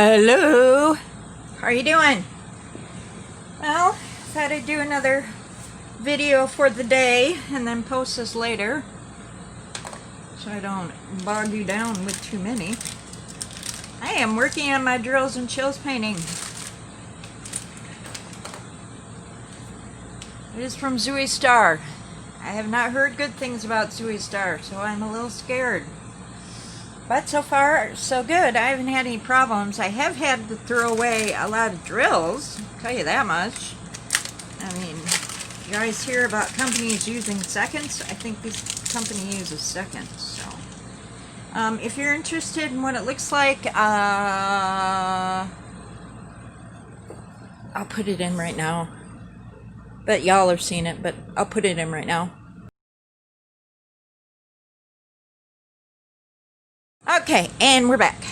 Hello, how are you doing? Well, thought I'd do another video for the day and then post this later so I don't bog you down with too many. I am working on my drills and chills painting. It is from Zooey Star. I have not heard good things about Zooey Star, so I'm a little scared. But so far, so good. I haven't had any problems. I have had to throw away a lot of drills, I'll tell you that much. I mean, you guys hear about companies using seconds? I think this company uses seconds, so. If you're interested in what it looks like, I'll put it in right now. But y'all have seen it, but I'll put it in right now. Okay, and we're back.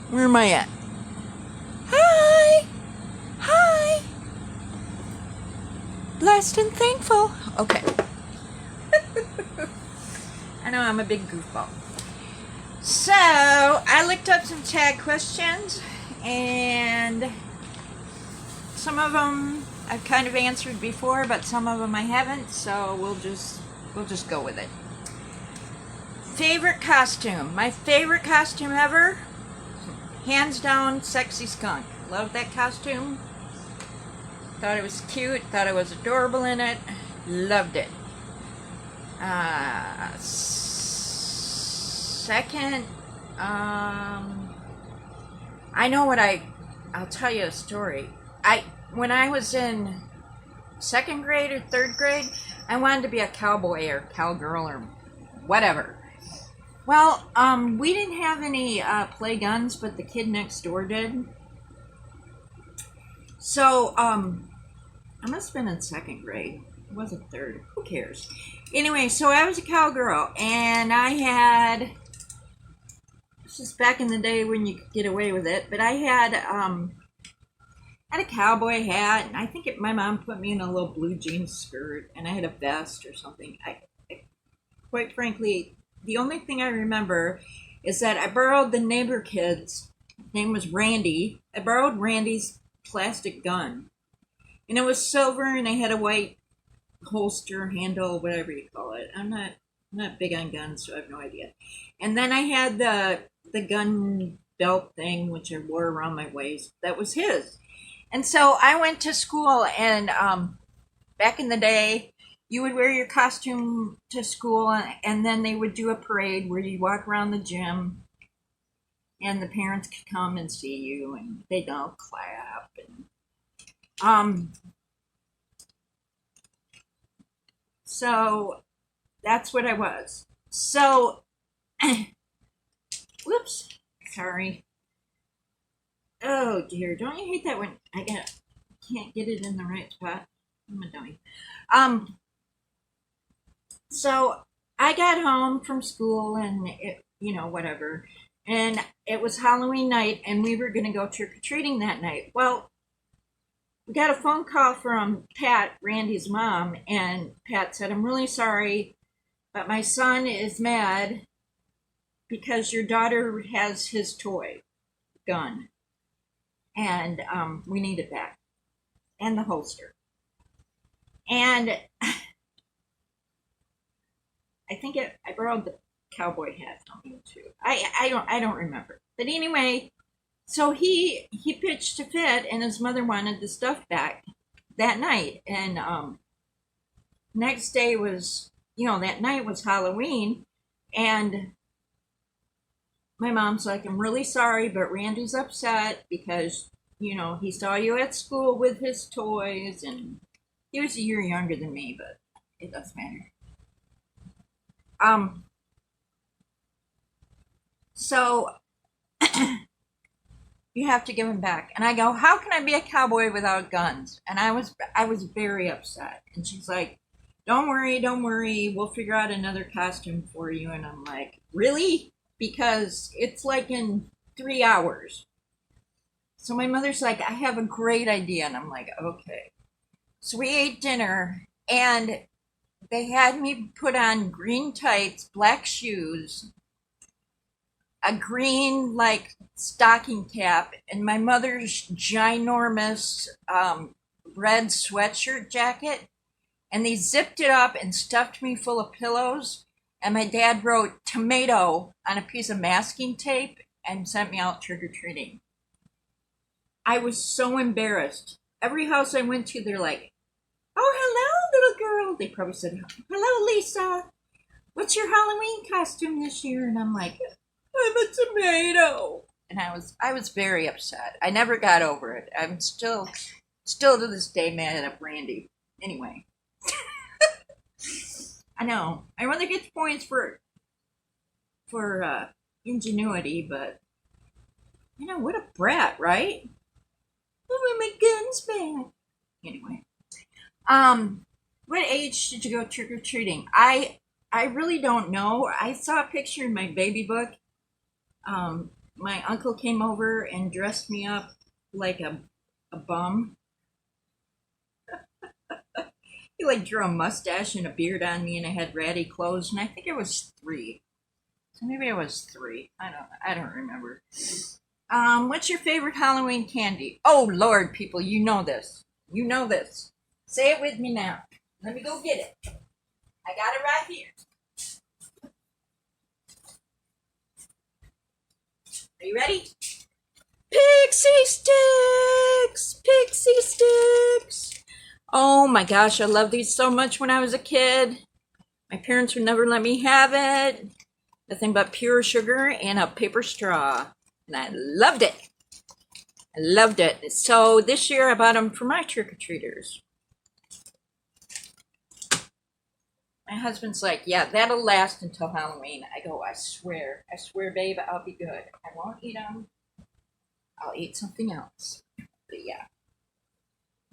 Where am I at? Hi! Hi! Blessed and thankful. Okay. I know I'm a big goofball. So, I looked up some tag questions, and some of them I've kind of answered before, but some of them I haven't, so we'll just go with it. Favorite costume. My favorite costume ever, hands down, Sexy Skunk. Loved that costume. Thought it was cute. Thought I was adorable in it. Loved it. Second, I know what I'll tell you a story. When I was in second grade or third grade, I wanted to be a cowboy or cowgirl or whatever. Well, we didn't have any play guns, but the kid next door did. So, I must have been in second grade. It wasn't third. Who cares? Anyway, so I was a cowgirl, and I had, this is back in the day when you could get away with it, but I had a cowboy hat, and I think my mom put me in a little blue jeans skirt, and I had a vest or something. Quite frankly, the only thing I remember is that I borrowed the neighbor kid's, his name was Randy. I borrowed Randy's plastic gun. And it was silver, and I had a white holster, handle, whatever you call it. I'm not big on guns, so I have no idea. And then I had the gun belt thing, which I wore around my waist. That was his. And so I went to school, and back in the day, you would wear your costume to school, and then they would do a parade where you walk around the gym, and the parents could come and see you, and they'd all clap. And so that's what I was. So, whoops, sorry. Oh dear, don't you hate that when I can't get it in the right spot? I'm a dummy. So I got home from school, and whatever, and it was Halloween night, and we were going to go trick-or-treating that night. Well, we got a phone call from Pat, Randy's mom, and Pat said, "I'm really sorry, but my son is mad because your daughter has his toy gun, and we need it back, and the holster." And I think I borrowed the cowboy hat from him too. I don't remember. But anyway, so he pitched a fit, and his mother wanted the stuff back that night. And next day was, that night was Halloween, and my mom's like, "I'm really sorry, but Randy's upset because he saw you at school with his toys, and he was a year younger than me, but it doesn't matter." So you have to give him back. And I go, "How can I be a cowboy without guns?" And I was very upset. And she's like, don't worry, we'll figure out another costume for you." And I'm like, "Really?" Because it's like in 3 hours. So my mother's like, "I have a great idea." And I'm like, "Okay." So we ate dinner, and they had me put on green tights, black shoes, a green like stocking cap and my mother's ginormous red sweatshirt jacket, and they zipped it up and stuffed me full of pillows. And my dad wrote tomato on a piece of masking tape and sent me out trick or treating. I was so embarrassed. Every house I went to, they're like, "Oh, hello, little girl." They probably said, "Hello, Lisa. What's your Halloween costume this year?" And I'm like, "I'm a tomato." And I was very upset. I never got over it. I'm still to this day mad at Brandy. Anyway, I know I rather get points for ingenuity, but you know what a brat, right? Oh, my guns back. Anyway, what age did you go trick or treating? I really don't know. I saw a picture in my baby book. My uncle came over and dressed me up like a bum. He like drew a mustache and a beard on me, and I had ratty clothes, and I think it was 3. So maybe it was 3. I don't remember. What's your favorite Halloween candy? Oh Lord, people, you know this. You know this. Say it with me now. Let me go get it. I got it right here. Are you ready? Pixie sticks! Pixie sticks! Oh my gosh, I loved these so much when I was a kid. My parents would never let me have it. Nothing but pure sugar and a paper straw. And I loved it. I loved it. So this year I bought them for my trick-or-treaters. My husband's like, "Yeah, that'll last until Halloween." I go, I swear, babe, I'll be good. I won't eat them. I'll eat something else. But yeah,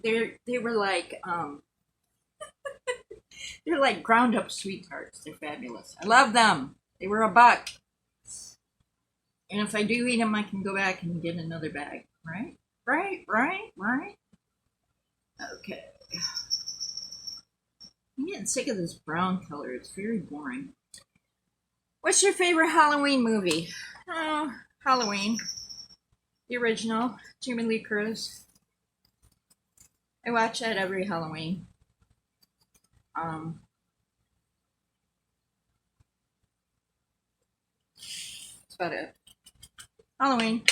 they were like they're like ground up sweethearts. They're fabulous. I love them. They were $1. And if I do eat them, I can go back and get another bag. Right? Right? Okay. I'm getting sick of this brown color. It's very boring. What's your favorite Halloween movie? Oh, Halloween. The original. Jamie Lee Curtis. I watch that every Halloween. That's about it. Halloween.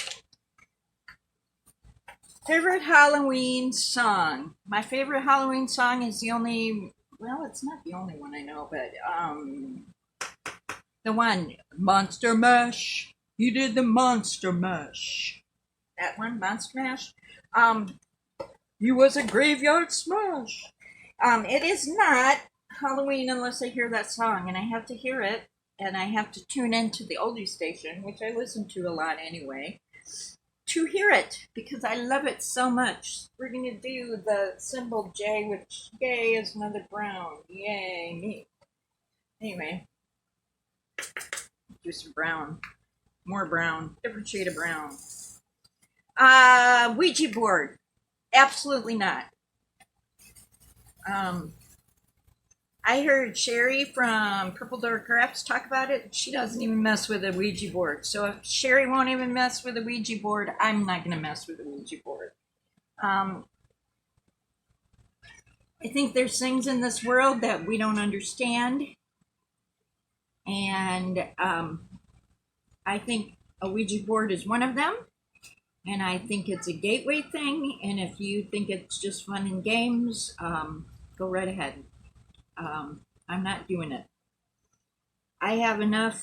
Favorite Halloween song. My favorite Halloween song is it's not the only one I know, but the one, Monster Mash. You did the Monster Mash. That one, Monster Mash. You was a graveyard smash. It is not Halloween unless I hear that song, and I have to hear it, and I have to tune into the oldie station, which I listen to a lot anyway, to hear it because I love it so much. We're gonna do the symbol J, which J is another brown. Yay, me. Anyway, do some brown, more brown, different shade of brown. Ouija board. Absolutely not. I heard Sherry from Purple Door Crafts talk about it. She doesn't even mess with a Ouija board. So if Sherry won't even mess with a Ouija board, I'm not going to mess with a Ouija board. I think there's things in this world that we don't understand. And I think a Ouija board is one of them. And I think it's a gateway thing. And if you think it's just fun and games, go right ahead. I'm not doing it. I have enough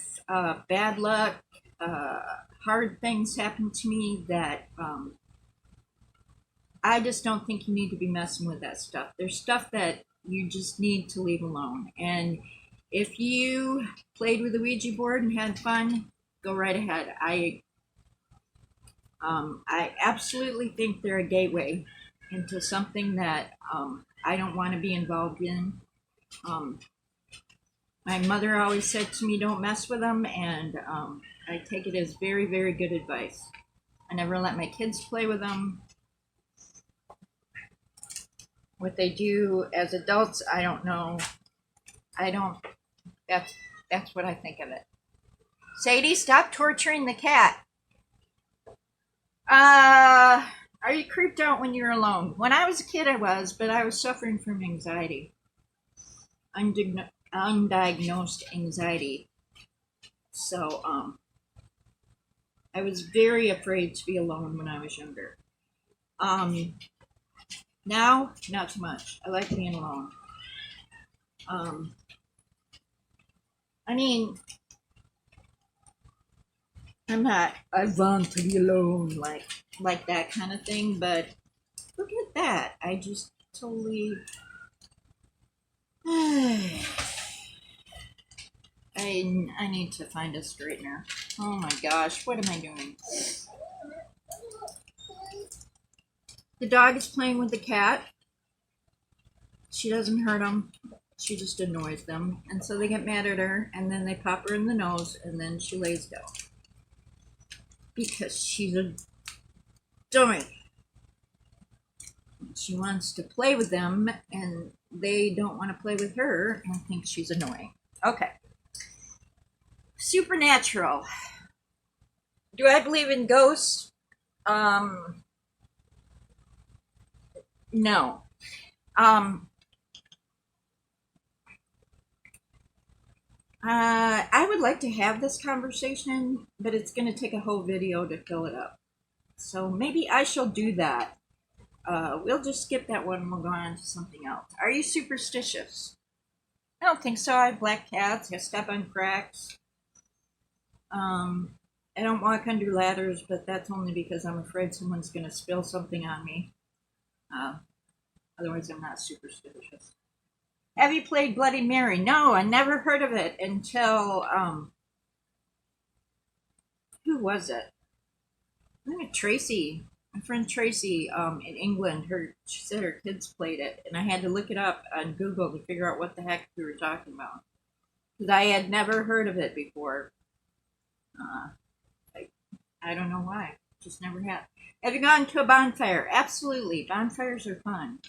bad luck, hard things happen to me that I just don't think you need to be messing with that stuff. There's stuff that you just need to leave alone. And if you played with the Ouija board and had fun, go right ahead. I absolutely think they're a gateway into something that I don't want to be involved in. My mother always said to me, "Don't mess with them," and I take it as very, very good advice. I never let my kids play with them. What they do as adults, I don't know. I don't. That's what I think of it. Sadie, stop torturing the cat. Are you creeped out when you're alone? When I was a kid, I was, but I was suffering from anxiety. Undiagnosed anxiety. So, I was very afraid to be alone when I was younger. Now, not so much. I like being alone. Um, I mean, I want to be alone, like that kind of thing, but look at that. I just totally. I need to find a straightener. Oh my gosh, what am I doing? The dog is playing with the cat. She doesn't hurt them. She just annoys them. And so they get mad at her, and then they pop her in the nose, and then she lays down. Because she's a dummy. She wants to play with them, and they don't want to play with her and think she's annoying. Okay. Supernatural. Do I believe in ghosts? No. I would like to have this conversation, but it's going to take a whole video to fill it up. So maybe I shall do that. We'll just skip that one and we'll go on to something else. Are you superstitious? I don't think so. I have black cats. I step on cracks. I don't walk under ladders, but that's only because I'm afraid someone's going to spill something on me. Otherwise, I'm not superstitious. Have you played Bloody Mary? No, I never heard of it until, who was it? I think Tracy, my friend Tracy, in England. She said her kids played it, and I had to look it up on Google to figure out what the heck we were talking about because I had never heard of it before. I don't know why, just never had. Have you gone to a bonfire? Absolutely, bonfires are fun.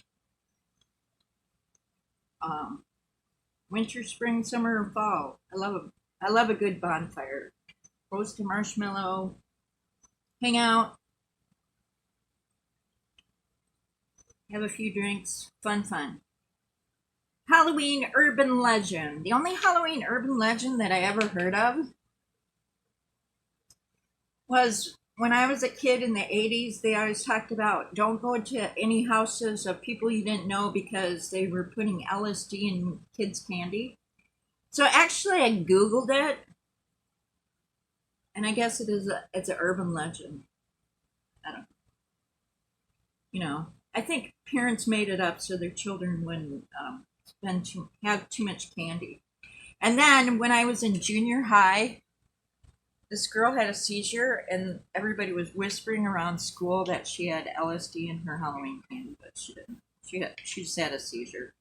Winter, spring, summer, or fall. I love a good bonfire. Roast a marshmallow, hang out, have a few drinks, fun. Halloween urban legend. The only Halloween urban legend that I ever heard of was when I was a kid in the 80s. They always talked about don't go to any houses of people you didn't know because they were putting LSD in kids' candy. So actually, I Googled it, and I guess it's an urban legend. I don't, I think parents made it up so their children wouldn't have too much candy. And then when I was in junior high, this girl had a seizure, and everybody was whispering around school that she had LSD in her Halloween candy, but she didn't. She just had a seizure.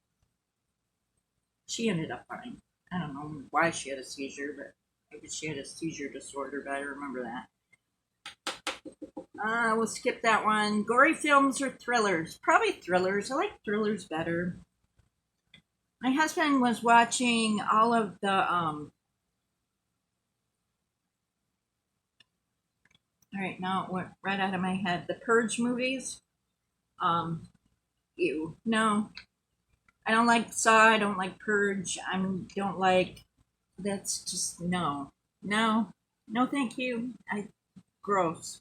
She ended up fine. I don't know why she had a seizure, but maybe she had a seizure disorder. But I remember that. We'll skip that one. Gory films or thrillers? Probably thrillers. I like thrillers better. My husband was watching all of the all right, now it went right out of my head. The Purge movies. Ew. No. I don't like Saw, I don't like Purge. I don't like that's just no. No. No thank you. Gross.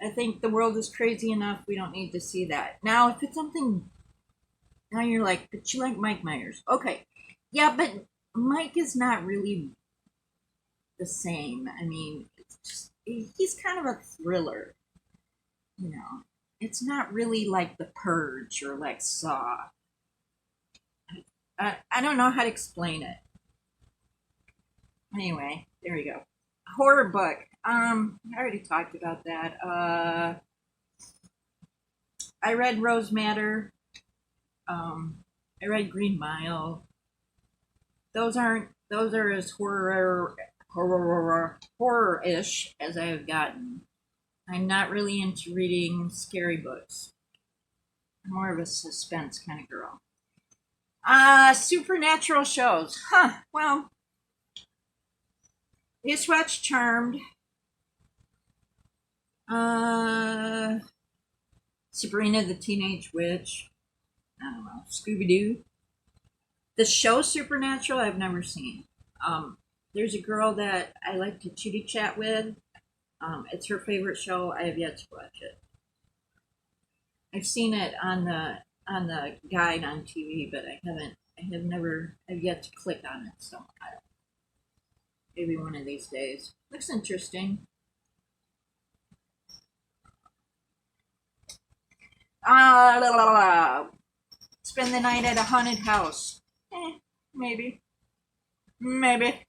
I think the world is crazy enough. We don't need to see that. Now if it's something now you're like, but you like Mike Myers. Okay. Yeah, but Mike is not really the same. I mean, it's just he's kind of a thriller. It's not really like The Purge or like Saw. I don't know how to explain it. Anyway, there we go. Horror book. I already talked about that. I read Rose Madder. I read Green Mile. Those are as horror-ish as I have gotten. I'm not really into reading scary books. I'm more of a suspense kind of girl. Supernatural shows. Huh. Well, Just watched Charmed. Uh, Sabrina the Teenage Witch. I don't know. Scooby Doo. The show Supernatural, I've never seen. There's a girl that I like to chitty chat with. It's her favorite show. I have yet to watch it. I've seen it on the guide on TV, but I haven't. I have never. I've yet to click on it. So I don't, maybe one of these days. Looks interesting. Spend the night at a haunted house. Maybe. Maybe.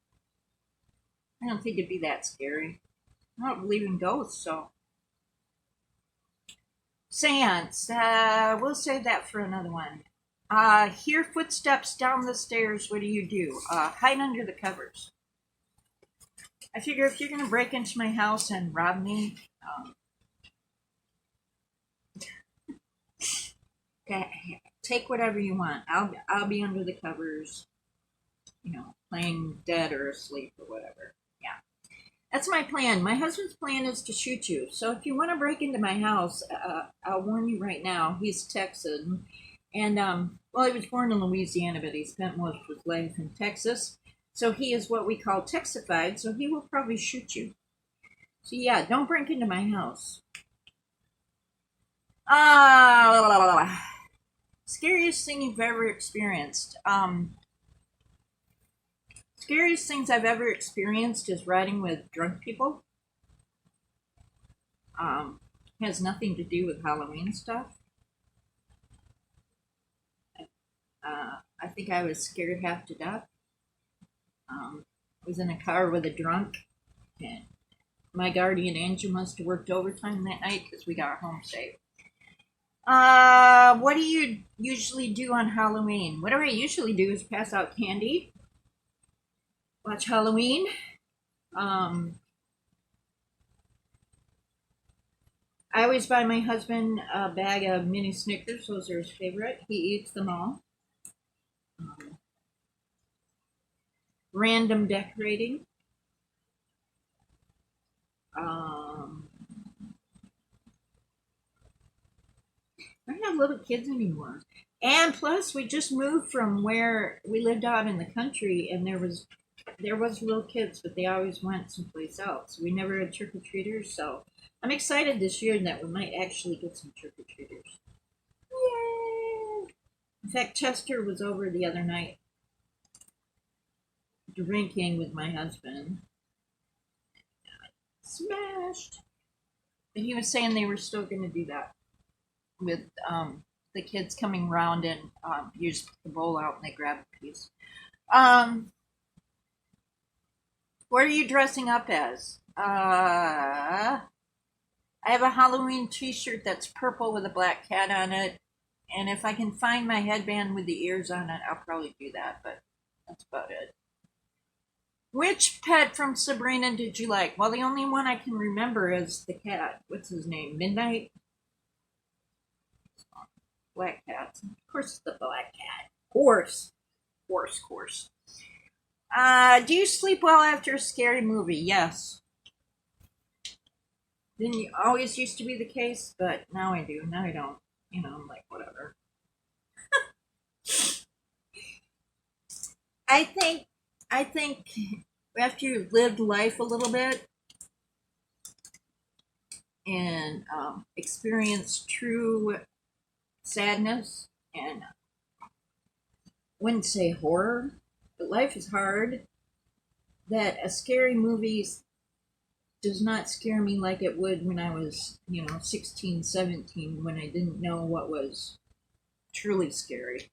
I don't think it'd be that scary. I don't believe in ghosts, so. Seance. We'll save that for another one. Hear footsteps down the stairs. What do you do? Hide under the covers. I figure if you're gonna break into my house and rob me, take whatever you want. I'll be under the covers, playing dead or asleep or whatever. Yeah, that's my plan. My husband's plan is to shoot you. So if you want to break into my house, I'll warn you right now. He's Texan, and well, he was born in Louisiana, but he spent most of his life in Texas. So he is what we call Texified. So he will probably shoot you. So yeah, don't break into my house. Scariest thing you've ever experienced. Scariest things I've ever experienced is riding with drunk people. Has nothing to do with Halloween stuff. I think I was scared half to death. I was in a car with a drunk, and my guardian angel must have worked overtime that night because we got home safe. What do you usually do on Halloween? What I usually do is pass out candy, watch Halloween. I always buy my husband a bag of mini Snickers. Those are his favorite. He eats them all. Random decorating. I don't have little kids anymore. And plus, we just moved from where we lived out in the country, and there was little kids, but they always went someplace else. We never had trick or treaters, so I'm excited this year that we might actually get some trick or treaters. Yay! In fact, Chester was over the other night drinking with my husband. Smashed. But he was saying they were still going to do that with the kids coming around and you just put the bowl out and they grab a piece. What are you dressing up as? I have a Halloween T-shirt that's purple with a black cat on it, and if I can find my headband with the ears on it, I'll probably do that. But that's about it. Which pet from Sabrina did you like? Well, the only one I can remember is the cat. What's his name? Midnight? Black cat. Of course, it's the black cat. Horse. Horse. Do you sleep well after a scary movie? Yes. Didn't always used to be the case, but now I do. Now I don't. I'm like, whatever. I think after you've lived life a little bit and experienced true sadness and wouldn't say horror, but life is hard, that a scary movie does not scare me like it would when I was, 16, 17, when I didn't know what was truly scary.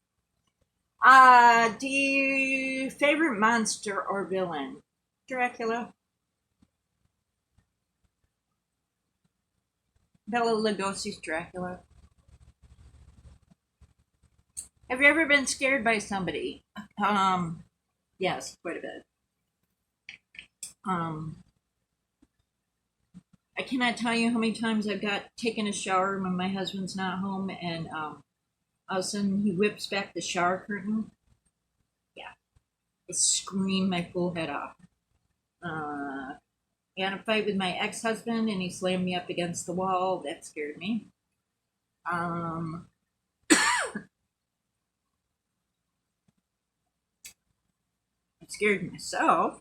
Do you favorite monster or villain? Dracula. Bela Lugosi's Dracula. Have you ever been scared by somebody? Yes, quite a bit. Um, I cannot tell you how many times I've got taken a shower when my husband's not home, and all of a sudden he whips back the shower curtain. Yeah, I scream my full head off. I had a fight with my ex-husband and he slammed me up against the wall. That scared me. I scared myself.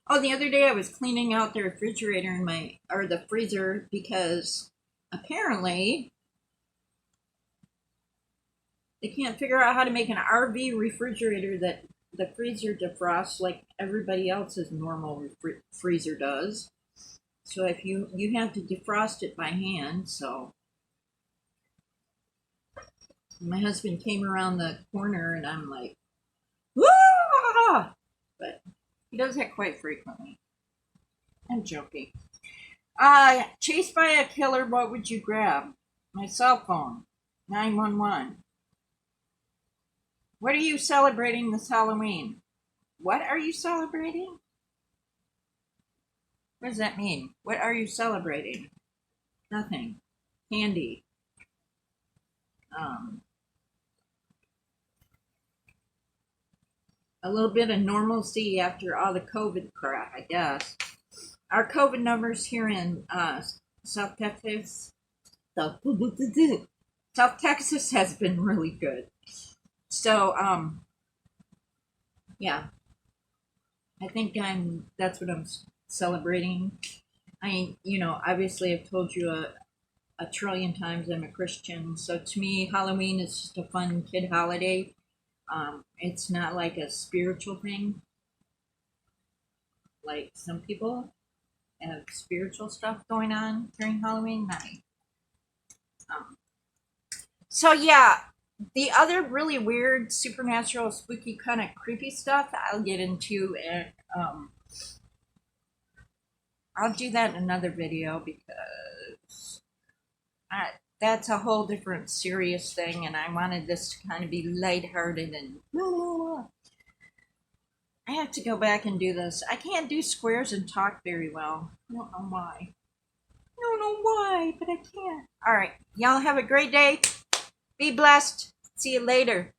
Oh, the other day I was cleaning out the refrigerator in the freezer because apparently they can't figure out how to make an RV refrigerator that the freezer defrosts like everybody else's normal freezer does. So if you have to defrost it by hand. So my husband came around the corner and I'm like, whoa! But he does that quite frequently. I'm joking. Chased by a killer, what would you grab? My cell phone. 911. What are you celebrating this Halloween? What are you celebrating? What does that mean? What are you celebrating? Nothing. Candy. A little bit of normalcy after all the COVID crap, I guess. Our COVID numbers here in South Texas, South Texas has been really good. So, yeah, I think that's what I'm celebrating. Obviously I've told you a trillion times I'm a Christian. So to me, Halloween is just a fun kid holiday. It's not like a spiritual thing. Like some people have spiritual stuff going on during Halloween night. So yeah, the other really weird, supernatural, spooky, kind of creepy stuff I'll get into, and I'll do that in another video because that's a whole different serious thing, and I wanted this to kind of be lighthearted and. I have to go back and do this. I can't do squares and talk very well. I don't know why. I don't know why, but I can't. All right. Y'all have a great day. Be blessed. See you later.